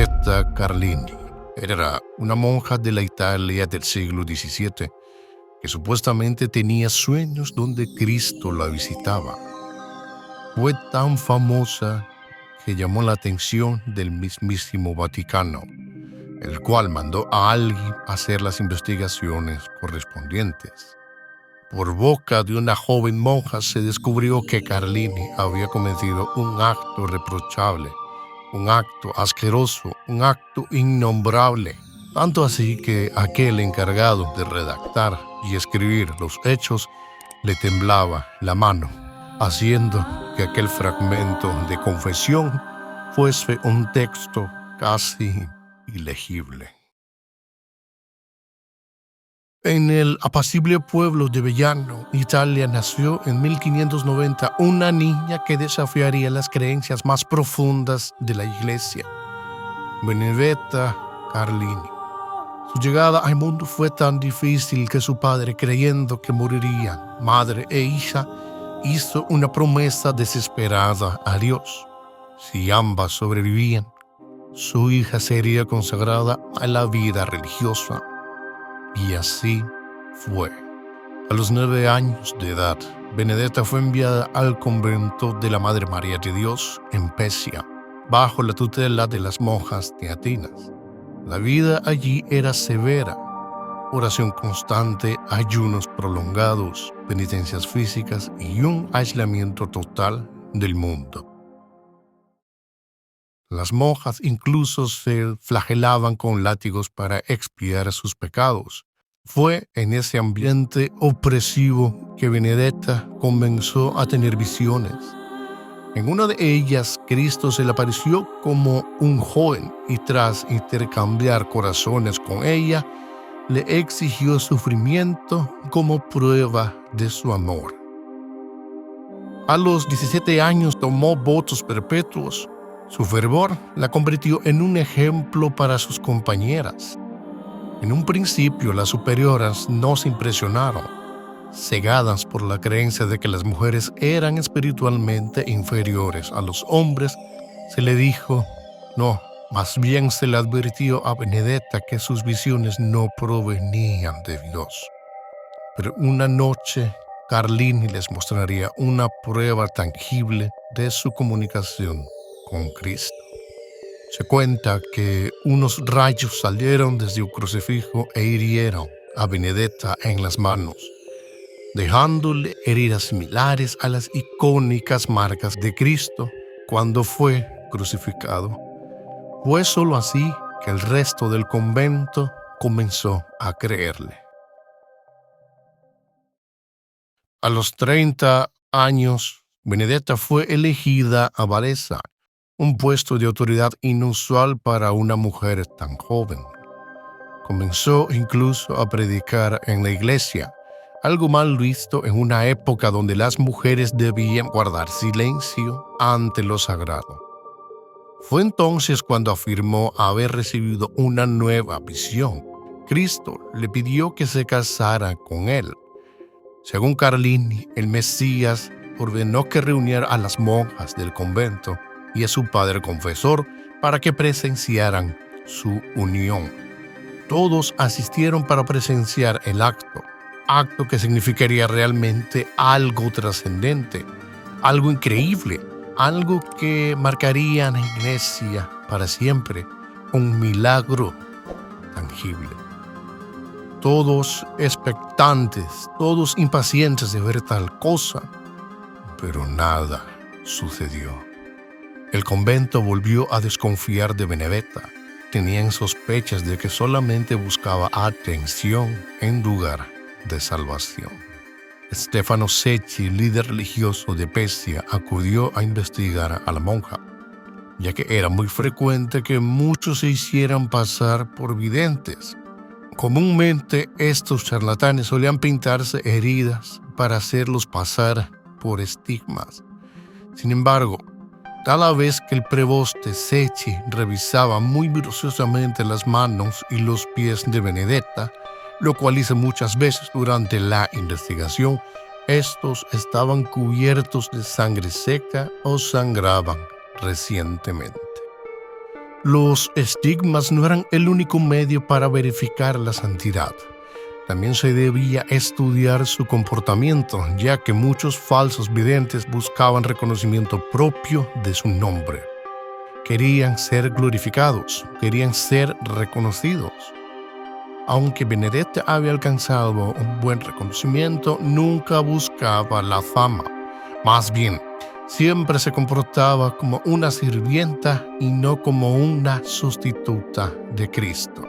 Benedetta Carlini era una monja de la Italia del siglo XVII que supuestamente tenía sueños donde Cristo la visitaba. Fue tan famosa que llamó la atención del mismísimo Vaticano, el cual mandó a alguien a hacer las investigaciones correspondientes. Por boca de una joven monja se descubrió que Carlini había cometido un acto reprochable, un acto asqueroso, un acto innombrable. Tanto así que aquel encargado de redactar y escribir los hechos le temblaba la mano, haciendo que aquel fragmento de confesión fuese un texto casi ilegible. En el apacible pueblo de Vellano, Italia, nació en 1590 una niña que desafiaría las creencias más profundas de la Iglesia, Benedetta Carlini. Su llegada al mundo fue tan difícil que su padre, creyendo que morirían madre e hija, hizo una promesa desesperada a Dios. Si ambas sobrevivían, su hija sería consagrada a la vida religiosa. Y así fue. A los 9 años de edad, Benedetta fue enviada al convento de la Madre María de Dios en Pesia, bajo la tutela de las monjas teatinas. La vida allí era severa: oración constante, ayunos prolongados, penitencias físicas y un aislamiento total del mundo. Las monjas incluso se flagelaban con látigos para expiar sus pecados. Fue en ese ambiente opresivo que Benedetta comenzó a tener visiones. En una de ellas, Cristo se le apareció como un joven y tras intercambiar corazones con ella, le exigió sufrimiento como prueba de su amor. A los 17 años tomó votos perpetuos. Su fervor la convirtió en un ejemplo para sus compañeras. En un principio, las superioras no se impresionaron. Cegadas por la creencia de que las mujeres eran espiritualmente inferiores a los hombres, se le dijo no, más bien se le advirtió a Benedetta que sus visiones no provenían de Dios. Pero una noche, Carlini les mostraría una prueba tangible de su comunicación con Cristo. Se cuenta que unos rayos salieron desde un crucifijo e hirieron a Benedetta en las manos, dejándole heridas similares a las icónicas marcas de Cristo cuando fue crucificado. Fue solo así que el resto del convento comenzó a creerle. A los 30 años, Benedetta fue elegida abadesa, un puesto de autoridad inusual para una mujer tan joven. Comenzó incluso a predicar en la iglesia, algo mal visto en una época donde las mujeres debían guardar silencio ante lo sagrado. Fue entonces cuando afirmó haber recibido una nueva visión. Cristo le pidió que se casara con él. Según Carlini, el Mesías ordenó que reuniera a las monjas del convento y a su padre confesor para que presenciaran su unión. Todos asistieron para presenciar el acto que significaría realmente algo trascendente, algo increíble, algo que marcaría a la iglesia para siempre, un milagro tangible. Todos expectantes, todos impacientes de ver tal cosa, pero nada sucedió. El convento volvió a desconfiar de Benedetta. Tenían sospechas de que solamente buscaba atención en lugar de salvación. Stefano Secchi, líder religioso de Pesia, acudió a investigar a la monja, ya que era muy frecuente que muchos se hicieran pasar por videntes. Comúnmente, estos charlatanes solían pintarse heridas para hacerlos pasar por estigmas. Sin embargo, cada vez que el preboste Secchi revisaba muy minuciosamente las manos y los pies de Benedetta, lo cual hizo muchas veces durante la investigación, estos estaban cubiertos de sangre seca o sangraban recientemente. Los estigmas no eran el único medio para verificar la santidad. También se debía estudiar su comportamiento, ya que muchos falsos videntes buscaban reconocimiento propio de su nombre. Querían ser glorificados, querían ser reconocidos. Aunque Benedetta había alcanzado un buen reconocimiento, nunca buscaba la fama. Más bien, siempre se comportaba como una sirvienta y no como una sustituta de Cristo.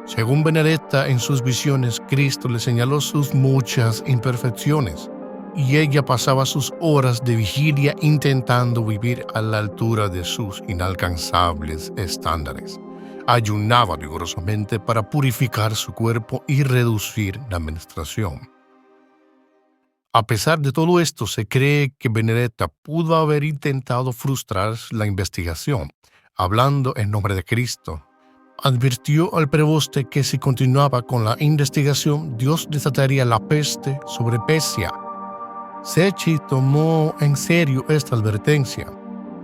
Según Benedetta, en sus visiones, Cristo le señaló sus muchas imperfecciones y ella pasaba sus horas de vigilia intentando vivir a la altura de sus inalcanzables estándares. Ayunaba vigorosamente para purificar su cuerpo y reducir la menstruación. A pesar de todo esto, se cree que Benedetta pudo haber intentado frustrar la investigación, hablando en nombre de Cristo. Advirtió al preboste que si continuaba con la investigación, Dios desataría la peste sobre Pesia. Secchi tomó en serio esta advertencia.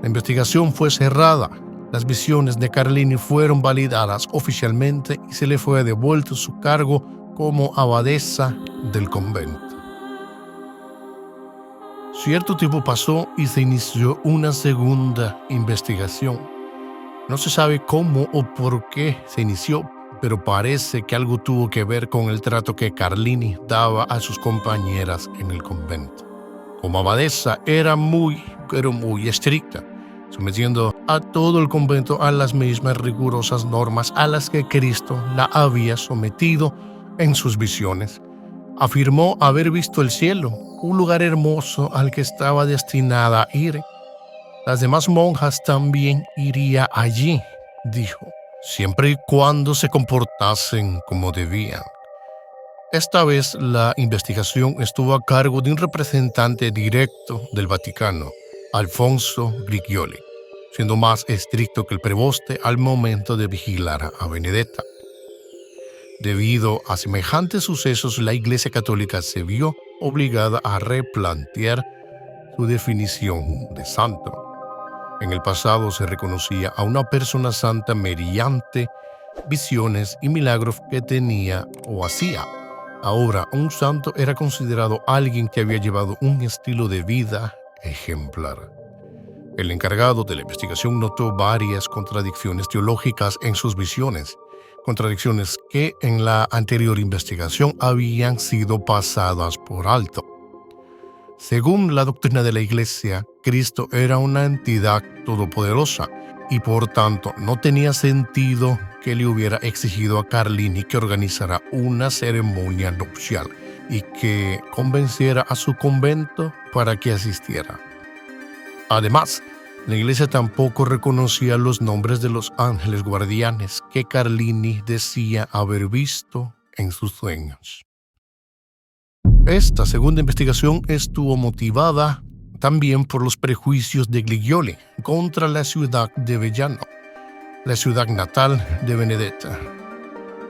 La investigación fue cerrada. Las visiones de Carlini fueron validadas oficialmente y se le fue devuelto su cargo como abadesa del convento. Cierto tiempo pasó y se inició una segunda investigación. No se sabe cómo o por qué se inició, pero parece que algo tuvo que ver con el trato que Carlini daba a sus compañeras en el convento. Como abadesa era muy estricta, sometiendo a todo el convento a las mismas rigurosas normas a las que Cristo la había sometido en sus visiones. Afirmó haber visto el cielo, un lugar hermoso al que estaba destinada a ir. Las demás monjas también irían allí, dijo, siempre y cuando se comportasen como debían. Esta vez la investigación estuvo a cargo de un representante directo del Vaticano, Alfonso Grigioli, siendo más estricto que el preboste al momento de vigilar a Benedetta. Debido a semejantes sucesos, la Iglesia Católica se vio obligada a replantear su definición de santo. En el pasado se reconocía a una persona santa mediante visiones y milagros que tenía o hacía. Ahora, un santo era considerado alguien que había llevado un estilo de vida ejemplar. El encargado de la investigación notó varias contradicciones teológicas en sus visiones, contradicciones que en la anterior investigación habían sido pasadas por alto. Según la doctrina de la Iglesia, Cristo era una entidad todopoderosa y por tanto no tenía sentido que le hubiera exigido a Carlini que organizara una ceremonia nupcial y que convenciera a su convento para que asistiera. Además, la Iglesia tampoco reconocía los nombres de los ángeles guardianes que Carlini decía haber visto en sus sueños. Esta segunda investigación estuvo motivada también por los prejuicios de Grigioli contra la ciudad de Vellano, la ciudad natal de Benedetta.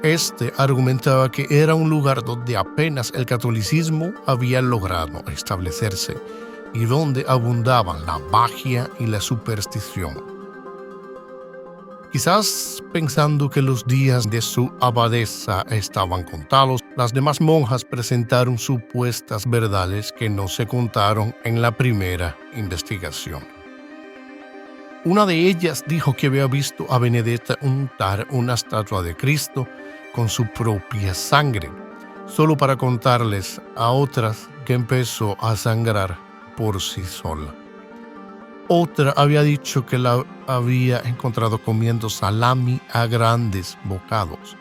Este argumentaba que era un lugar donde apenas el catolicismo había logrado establecerse y donde abundaban la magia y la superstición. Quizás pensando que los días de su abadesa estaban contados, las demás monjas presentaron supuestas verdades que no se contaron en la primera investigación. Una de ellas dijo que había visto a Benedetta untar una estatua de Cristo con su propia sangre, solo para contarles a otras que empezó a sangrar por sí sola. Otra había dicho que la había encontrado comiendo salami a grandes bocados,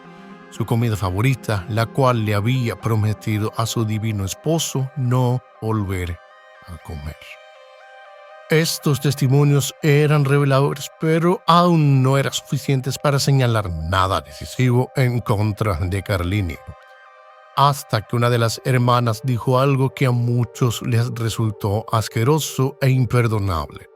su comida favorita, la cual le había prometido a su divino esposo no volver a comer. Estos testimonios eran reveladores, pero aún no eran suficientes para señalar nada decisivo en contra de Carlini, hasta que una de las hermanas dijo algo que a muchos les resultó asqueroso e imperdonable.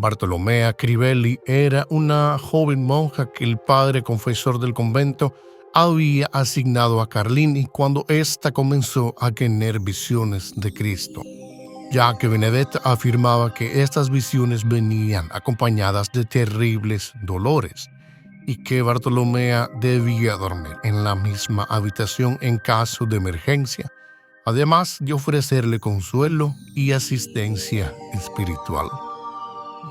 Bartolomea Crivelli era una joven monja que el padre confesor del convento había asignado a Carlini cuando ésta comenzó a tener visiones de Cristo. ya que Benedetta afirmaba que estas visiones venían acompañadas de terribles dolores y que Bartolomea debía dormir en la misma habitación en caso de emergencia, además de ofrecerle consuelo y asistencia espiritual.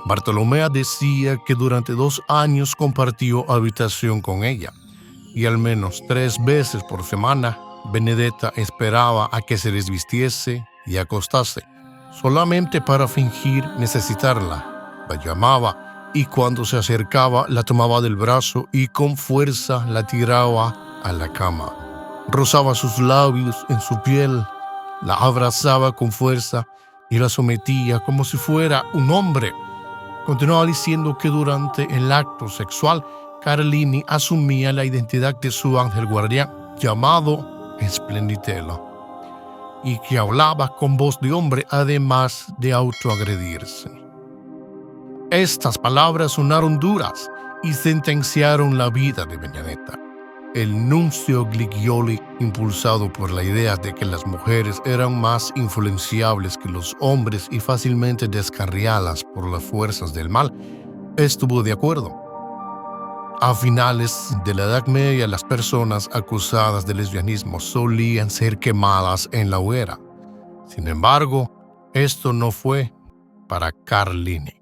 Bartolomea decía que durante 2 años compartió habitación con ella, y al menos 3 veces por semana Benedetta esperaba a que se desvistiese y acostase, solamente para fingir necesitarla. La llamaba y cuando se acercaba la tomaba del brazo y con fuerza la tiraba a la cama. Rozaba sus labios en su piel, la abrazaba con fuerza y la sometía como si fuera un hombre. Continuaba diciendo que durante el acto sexual, Carlini asumía la identidad de su ángel guardián, llamado Splenditella, y que hablaba con voz de hombre, además de autoagredirse. Estas palabras sonaron duras y sentenciaron la vida de Benedetta. El nuncio Giglioli, impulsado por la idea de que las mujeres eran más influenciables que los hombres y fácilmente descarriadas por las fuerzas del mal, estuvo de acuerdo. A finales de la Edad Media, las personas acusadas de lesbianismo solían ser quemadas en la hoguera. Sin embargo, esto no fue para Carlini.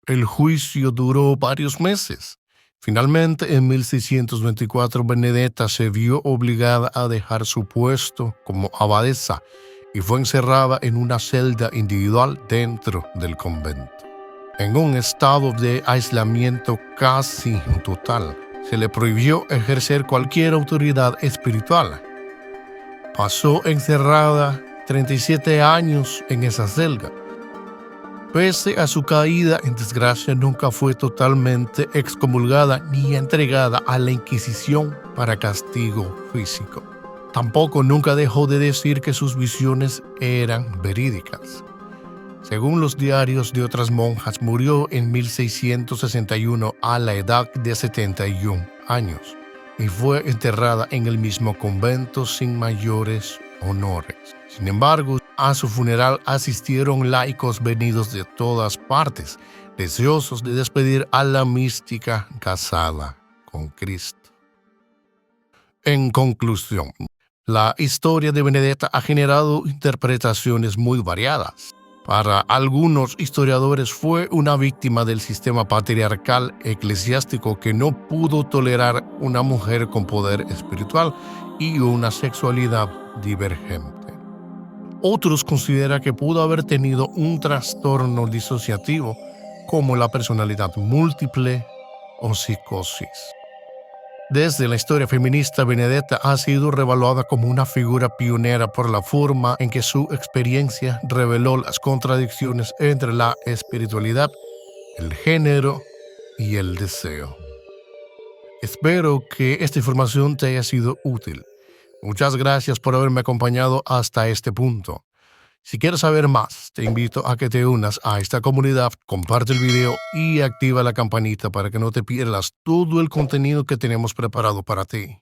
El juicio duró varios meses. Finalmente, en 1624, Benedetta se vio obligada a dejar su puesto como abadesa y fue encerrada en una celda individual dentro del convento. En un estado de aislamiento casi total, se le prohibió ejercer cualquier autoridad espiritual. Pasó encerrada 37 años en esa celda. Pese a su caída en desgracia, nunca fue totalmente excomulgada ni entregada a la Inquisición para castigo físico. Tampoco nunca dejó de decir que sus visiones eran verídicas. Según los diarios de otras monjas, murió en 1661 a la edad de 71 años y fue enterrada en el mismo convento sin mayores honores. Sin embargo, a su funeral asistieron laicos venidos de todas partes, deseosos de despedir a la mística casada con Cristo. En conclusión, la historia de Benedetta ha generado interpretaciones muy variadas. Para algunos historiadores fue una víctima del sistema patriarcal eclesiástico que no pudo tolerar una mujer con poder espiritual y una sexualidad divergente. Otros consideran que pudo haber tenido un trastorno disociativo como la personalidad múltiple o psicosis. Desde la historia feminista, Benedetta ha sido revaluada como una figura pionera por la forma en que su experiencia reveló las contradicciones entre la espiritualidad, el género y el deseo. Espero que esta información te haya sido útil. Muchas gracias por haberme acompañado hasta este punto. Si quieres saber más, te invito a que te unas a esta comunidad, comparte el video y activa la campanita para que no te pierdas todo el contenido que tenemos preparado para ti.